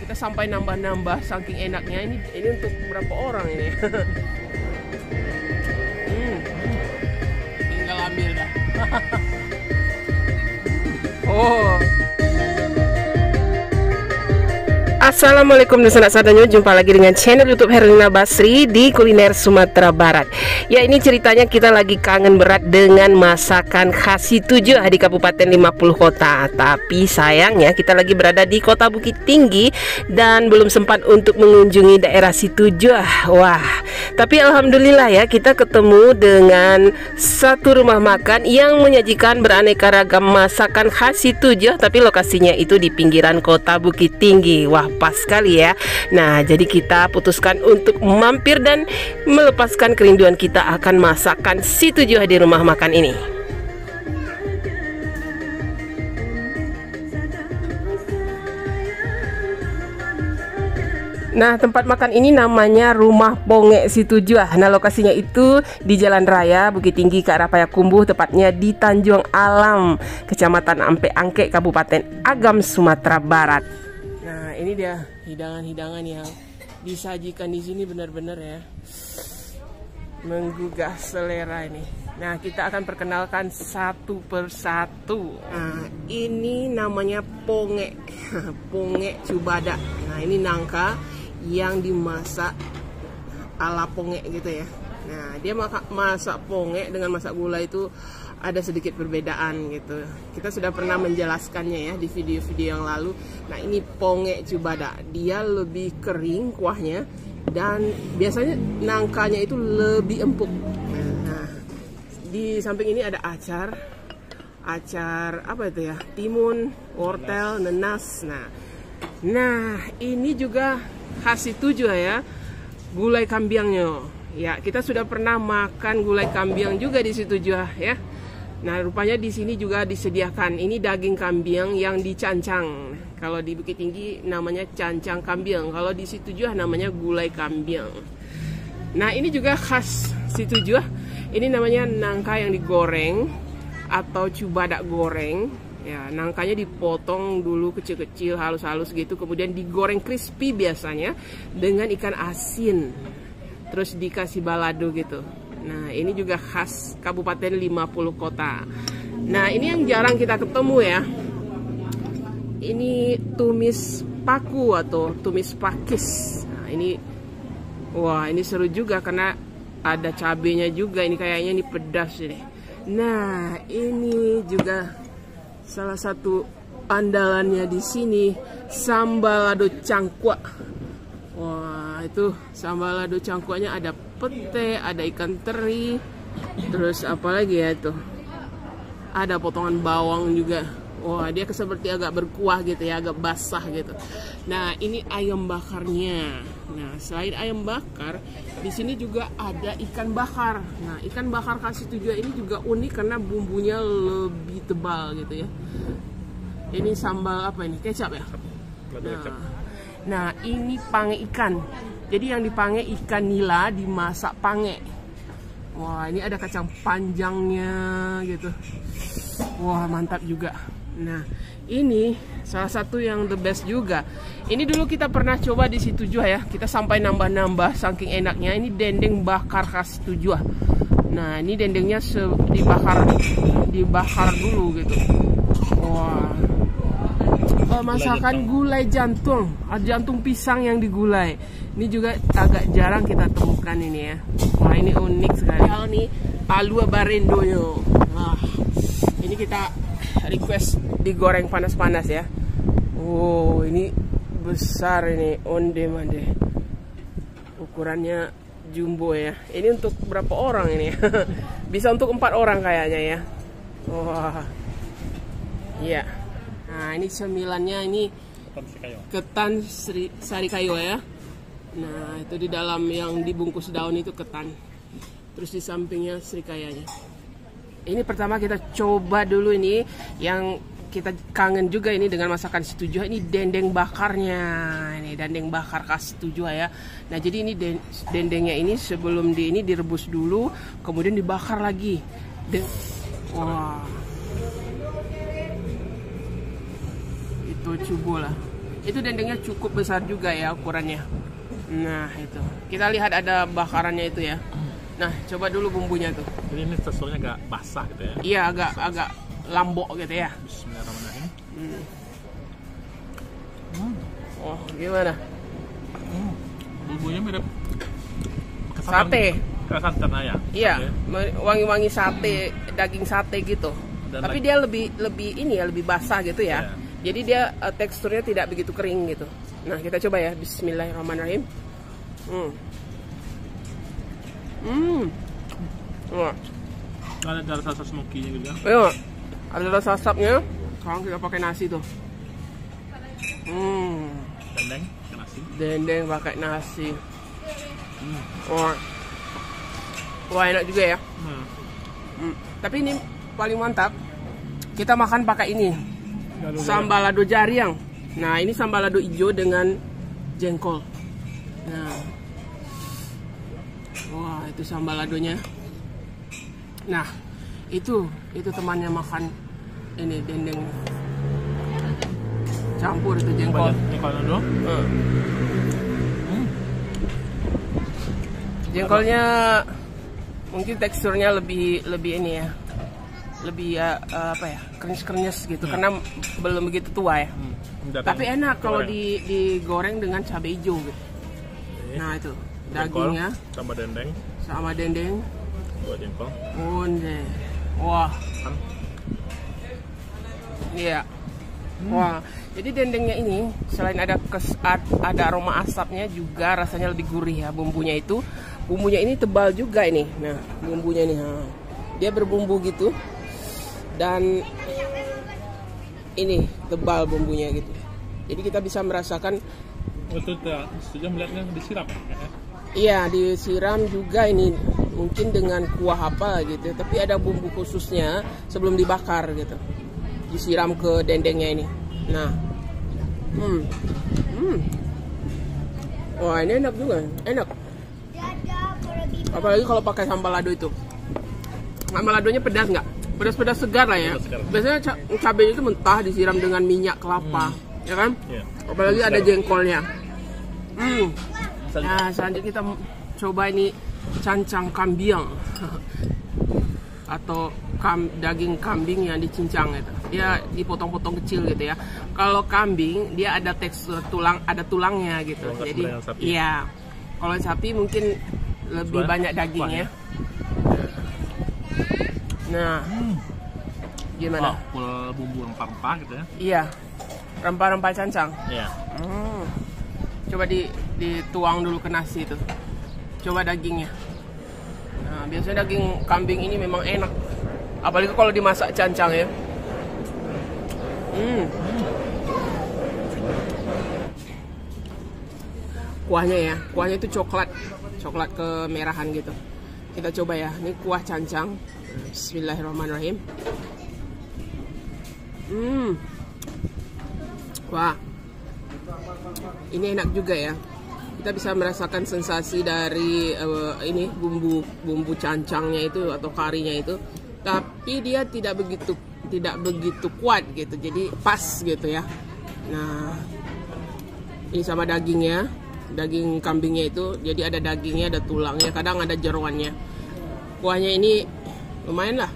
Kita sampai nambah-nambah saking enaknya. Ini untuk berapa orang ini? Tinggal ambil dah. Oh. Assalamualaikum dan sanak saudara, jumpa lagi dengan channel YouTube Herlina Basri di Kuliner Sumatera Barat. Ya, ini ceritanya kita lagi kangen berat dengan masakan khas Situjoh di Kabupaten 50 Kota. Tapi sayangnya kita lagi berada di Kota Bukit Tinggi dan belum sempat untuk mengunjungi daerah Situjoh. Wah, tapi alhamdulillah ya, kita ketemu dengan satu rumah makan yang menyajikan beraneka ragam masakan khas Situjoh, tapi lokasinya itu di pinggiran Kota Bukit Tinggi. Wah, pas sekali ya. Nah, jadi kita putuskan untuk mampir dan melepaskan kerinduan kita akan masakan Situjoh di rumah makan ini. Nah, tempat makan ini namanya Rumah Ponge Situjoh. Nah, lokasinya itu di Jalan Raya Bukit Tinggi ke arah Payakumbuh, tepatnya di Tanjung Alam, Kecamatan Ampe Angke, Kabupaten Agam, Sumatera Barat. Nah, ini dia hidangan-hidangan yang disajikan di sini, benar-benar ya menggugah selera ini. Nah, kita akan perkenalkan satu persatu. Nah, ini namanya ponge, ponge cubada. Nah, ini nangka yang dimasak ala ponge gitu ya. Nah, dia masak ponge dengan masak gula itu ada sedikit perbedaan gitu. Kita sudah pernah menjelaskannya ya di video-video yang lalu. Nah, ini ponge cubada, dia lebih kering kuahnya dan biasanya nangkanya itu lebih empuk. Nah, di samping ini ada acar apa itu ya, timun, wortel, nenas. Nah, ini juga khas Situjoh ya, gulai kambiangnya. Ya, kita sudah pernah makan gulai kambiang juga di Situjoh ya. Nah, rupanya di sini juga disediakan ini daging kambiang yang dicancang. Kalau di Bukit Tinggi namanya cancang kambiang, kalau di Situjoh namanya gulai kambiang. Nah, ini juga khas Situjoh. Ini namanya nangka yang digoreng atau cubada goreng. Ya, nangkanya dipotong dulu kecil-kecil, halus-halus gitu, kemudian digoreng crispy biasanya dengan ikan asin. Terus dikasih balado gitu. Nah, ini juga khas Kabupaten 50 Kota. Nah, ini yang jarang kita ketemu ya. Ini tumis paku atau tumis pakis. Nah, ini wah, ini seru juga karena ada cabenya juga. Ini kayaknya ini pedas ini. Nah, ini juga salah satu andalannya di sini, sambal lado cangkuak. Wah, itu sambal lado cangkuaknya ada pete, ada ikan teri, terus apa lagi ya itu? Ada potongan bawang juga. Wah, dia seperti agak berkuah gitu ya, agak basah gitu. Nah, ini ayam bakarnya. Nah, selain ayam bakar, di sini juga ada ikan bakar. Nah, ikan bakar khas Situjoh ini juga unik karena bumbunya lebih tebal gitu ya. Ini sambal apa ini? Kecap ya? Nah, ini pange ikan. Jadi yang dipange ikan nila dimasak pange. Wah, ini ada kacang panjangnya gitu. Wah, mantap juga. Nah, ini salah satu yang the best juga. Ini dulu kita pernah coba di Situjoh ya. Kita sampai nambah-nambah saking enaknya. Ini dendeng bakar khas Situjoh. Nah, ini dendengnya dibakar dulu gitu. Wah. Masakan gulai jantung, jantung pisang yang digulai. Ini juga agak jarang kita temukan ini ya. Wah, ini unik sekali. Ini alua barendonya. Wah, ini kita request digoreng panas-panas ya. Oh, ini besar ini, onde-mande. Ukurannya jumbo ya. Ini untuk berapa orang ini? Bisa untuk 4 orang kayaknya ya. Wah, iya. Nah, ini cemilannya ini ketan sarikayo ya. Nah, itu di dalam yang dibungkus daun itu ketan. Terus di sampingnya serikayanya. Ini pertama kita coba dulu ini yang kita kangen juga ini dengan masakan Situjoh, ini dendeng bakarnya. Ini dendeng bakar khas Situjoh ya. Nah, jadi ini dendengnya ini sebelum ini direbus dulu, kemudian dibakar lagi. Wah. Itu cubo lah. itu dendengnya cukup besar juga ya ukurannya. Nah itu, kita lihat ada bakarannya itu ya. Nah coba dulu bumbunya tuh. Jadi ini teksturnya agak basah gitu ya? Iya, agak lambok gitu ya. Bismillahirrahmanirrahim. Oh gimana? Bumbunya mirip sate. Kayak santan ayam. Iya, wangi-wangi sate, daging sate gitu. Dan tapi dia lebih ini ya, lebih basah gitu ya. Iya. Jadi dia teksturnya tidak begitu kering gitu. Nah kita coba ya, Bismillahirrahmanirrahim. Wah. Ada rasa smoky-nya gitu ya. Iya, ada rasa asapnya. Sekarang kita pakai nasi tuh. Dendeng ke nasi. Dendeng pakai nasi. Wah enak juga ya. Tapi ini paling mantap. Kita makan pakai ini. Sambal lado jariang. Nah ini sambal lado hijau dengan jengkol. Nah, wah itu sambal ladonya. Nah itu temannya makan ini dendeng. Campur itu jengkol. Jengkolnya dulu. Jengkolnya mungkin teksturnya lebih ini ya. Lebih apa ya, krenyes gitu karena belum begitu tua ya. Tapi enak kalau digoreng dengan cabai hijau gitu. Nah itu dagingnya sama dendeng buat jengkol. Wah iya. Wah jadi dendengnya ini selain ada aroma asapnya juga rasanya lebih gurih ya. Bumbunya ini tebal juga ini. Nah bumbunya ini dia berbumbu gitu. Dan ini tebal bumbunya gitu. Jadi kita bisa merasakan. Itu sudah melihatnya disiram ya? Iya disiram juga ini. Mungkin dengan kuah apa gitu. Tapi ada bumbu khususnya sebelum dibakar gitu. Disiram ke dendengnya ini. Nah. Wah ini enak juga. Enak. Apalagi kalau pakai sambal lado itu. Sambal ladonya pedas nggak? Pedas-pedas segar lah ya. Biasanya cabai itu mentah disiram dengan minyak kelapa, ya kan? Yeah. Apalagi ada jengkolnya. Nah, selanjutnya kita coba ini cancang kambing atau daging kambing yang dicincang itu. Dia dipotong-potong kecil gitu ya. Kalau kambing dia ada tekstur tulang, ada tulangnya gitu. Jadi, iya. Kalau sapi mungkin lebih banyak dagingnya. Nah, gimana? Full bumbu rempah-rempah gitu ya? Iya, rempah-rempah cancang. Iya. Coba dituang dulu ke nasi itu. Coba dagingnya. Nah, biasanya daging kambing ini memang enak, apalagi kalau dimasak cancang ya. Kuahnya itu coklat kemerahan gitu. Kita coba ya, ini kuah cancang. Bismillahirrahmanirrahim. Wah, ini enak juga ya. Kita bisa merasakan sensasi dari ini bumbu cancangnya itu atau karinya itu. Tapi dia tidak begitu kuat gitu. Jadi pas gitu ya. Nah, ini sama dagingnya, daging kambingnya itu. Jadi ada dagingnya, ada tulangnya, kadang ada jeroannya. Kuahnya ini lumayan lah.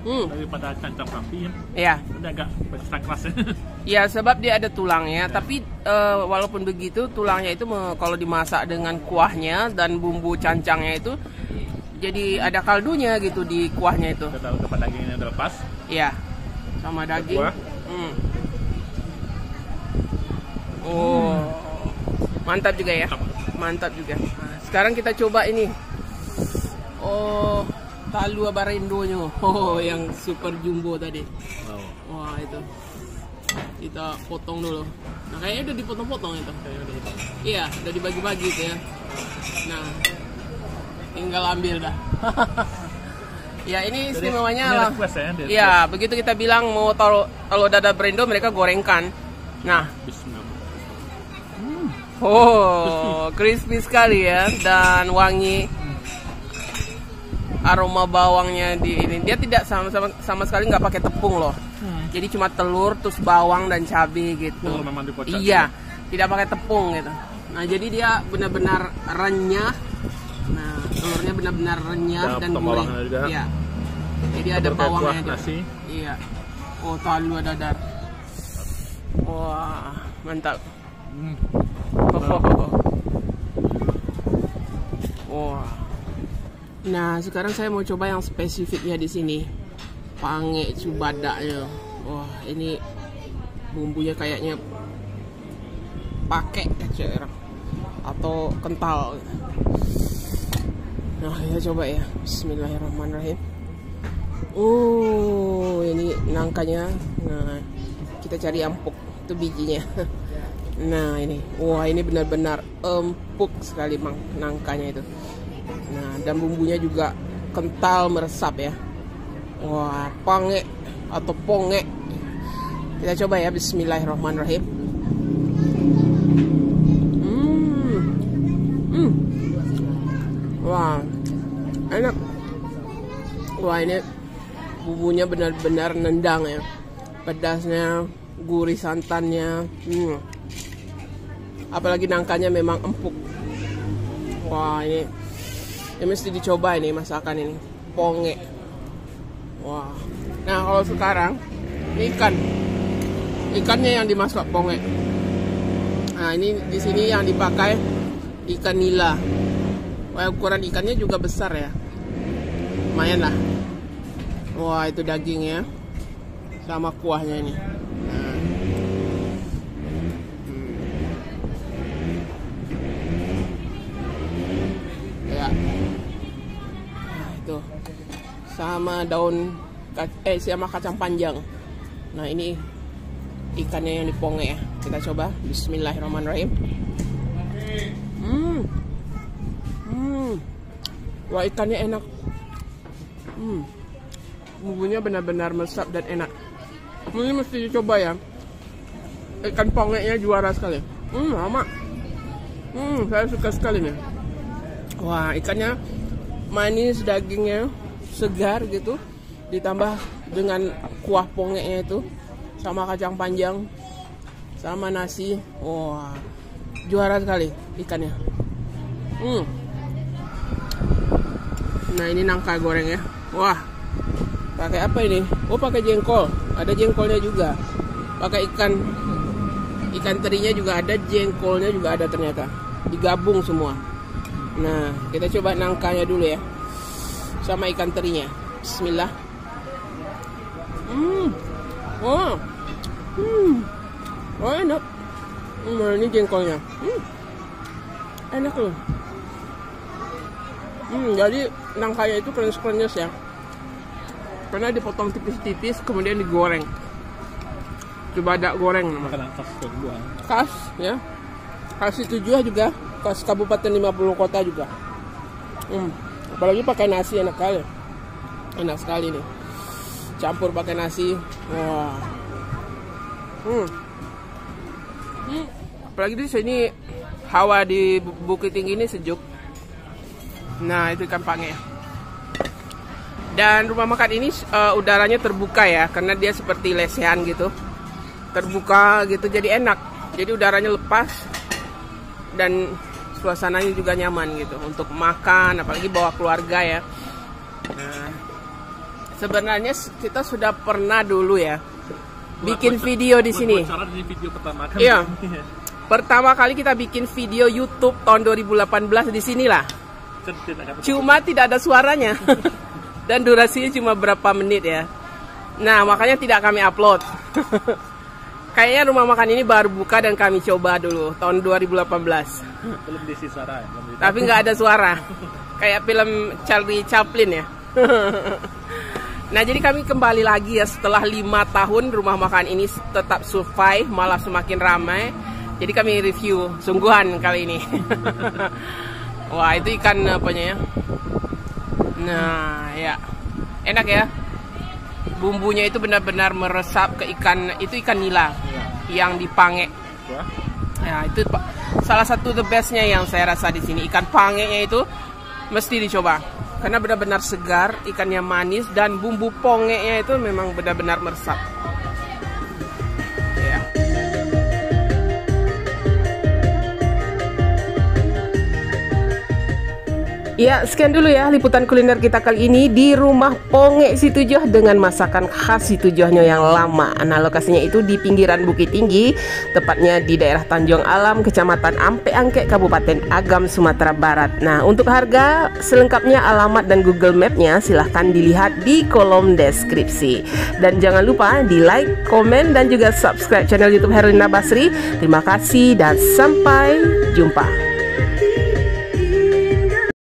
Daripada cancang kambing ya. Udah agak keras ya. Ya sebab dia ada tulangnya. Tapi walaupun begitu tulangnya itu kalau dimasak dengan kuahnya dan bumbu cancangnya itu jadi ada kaldunya gitu di kuahnya itu. Dapat dagingnya udah lepas. Iya. Sama daging. Mantap juga ya. Mantap juga. Nah, sekarang kita coba ini. Talu abarendonya. Yang super jumbo tadi. Wah itu. Kita potong dulu. Nah kayaknya udah dipotong-potong itu. Iya, udah dibagi-bagi itu ya. Nah, tinggal ambil dah. Ya ini istimewanya lah. Ya begitu kita bilang mau taruh dada Brendo, mereka gorengkan. Nah, crispy sekali ya dan wangi. Aroma bawangnya di ini dia tidak sama sekali nggak pakai tepung loh. Jadi cuma telur, terus bawang dan cabai gitu. Telur memang dikocok. Iya, tidak pakai tepung gitu. Nah, jadi dia benar-benar renyah. Nah, telurnya benar-benar renyah dan gurih. Iya. Jadi ada bawangnya juga. Nasi. Iya. Oh, talu ada dadar. Wah, mantap. Wah. Nah, sekarang saya mau coba yang spesifiknya di sini. Pange cubadaknya. Wah, ini bumbunya kayaknya pakai kecil atau kental. Nah, kita coba ya. Bismillahirrahmanirrahim. Oh, ini nangkanya. Nah, kita cari empuk itu bijinya. Nah, ini. Wah, ini benar-benar empuk sekali Bang nangkanya itu. Nah, dan bumbunya juga kental meresap ya. Wah, pange atau ponge. Kita coba ya. Bismillahirrahmanirrahim. Wah, enak. Wah, ini bumbunya benar-benar nendang ya. Pedasnya, gurih santannya. Apalagi nangkanya memang empuk. Wah, ini mesti dicoba ini masakan ini. Ponge. Wah. Nah, kalau sekarang ini ikannya yang dimasak ponge. Nah, ini di sini yang dipakai ikan nila. Wah, ukuran ikannya juga besar ya. Lumayan lah. Wah, itu dagingnya sama kuahnya ini. Ya. Nah, itu sama daun sama kacang panjang. Nah, ini ikannya yang diponge ya. Kita coba. Bismillahirrahmanirrahim. Wah, ikannya enak. Bumbunya benar-benar meresap dan enak. Ini mesti dicoba ya. Ikan ponge-nya juara sekali. Lama. Saya suka sekali nih. Wah, ikannya manis, dagingnya segar gitu. Ditambah dengan kuah ponge-nya itu. Sama kacang panjang. Sama nasi. Wah, juara sekali ikannya. Nah, ini nangka goreng ya. Wah, pakai apa ini? Oh, pakai jengkol. Ada jengkolnya juga. Pakai ikan terinya juga ada, jengkolnya juga ada ternyata. Digabung semua. Nah, kita coba nangkanya dulu ya. Sama ikan terinya. Bismillah. Oh, enak. Ini jengkolnya. Enak loh. Jadi nangkanya itu krenyes-krenyes ya. Karena dipotong tipis-tipis kemudian digoreng. Cubadak goreng namanya. Makanan khas Tujuan. Khas ya. Khas Tujuan juga. Khas Kabupaten 50 Kota juga. Apalagi pakai nasi enak kali. Enak sekali nih. Campur pakai nasi. Wah. Apalagi di sini hawa di Bukit Tinggi ini sejuk. Nah, itu ikan pange. Dan rumah makan ini udaranya terbuka ya, karena dia seperti lesehan gitu. Terbuka gitu, jadi enak. Jadi udaranya lepas dan suasananya juga nyaman gitu untuk makan, apalagi bawa keluarga ya. Nah, sebenarnya kita sudah pernah dulu ya bikin video di sini. Di video pertama kan. Iya. Pertama kali kita bikin video YouTube tahun 2018 di sinilah. Cuma tidak ada suaranya. Dan durasinya cuma berapa menit ya. Nah, makanya tidak kami upload. Kayaknya rumah makan ini baru buka dan kami coba dulu tahun 2018. Belum diisi suara ya. Tapi nggak ada suara. Kayak film Charlie Chaplin ya. Nah, jadi kami kembali lagi ya setelah 5 tahun rumah makan ini tetap survive, malah semakin ramai. Jadi kami review sungguhan kali ini. Wah, itu ikan apanya ya? Nah, ya. Enak ya. Bumbunya itu benar-benar meresap ke ikan, itu ikan nila yang dipange. Ya, itu salah satu the bestnya yang saya rasa di sini. Ikan pange-nya itu mesti dicoba. Karena benar-benar segar, ikannya manis dan bumbu ponge-nya itu memang benar-benar meresap. Ya, sekian dulu ya liputan kuliner kita kali ini di rumah Ponge Si Tujuh dengan masakan khas Si Tujuhnya yang lama. Nah, lokasinya itu di pinggiran Bukit Tinggi, tepatnya di daerah Tanjung Alam, Kecamatan Ampe Angke, Kabupaten Agam, Sumatera Barat. Nah, untuk harga selengkapnya, alamat dan Google Map-nya silahkan dilihat di kolom deskripsi. Dan jangan lupa di like, komen, dan juga subscribe channel YouTube Herlina Basri. Terima kasih dan sampai jumpa.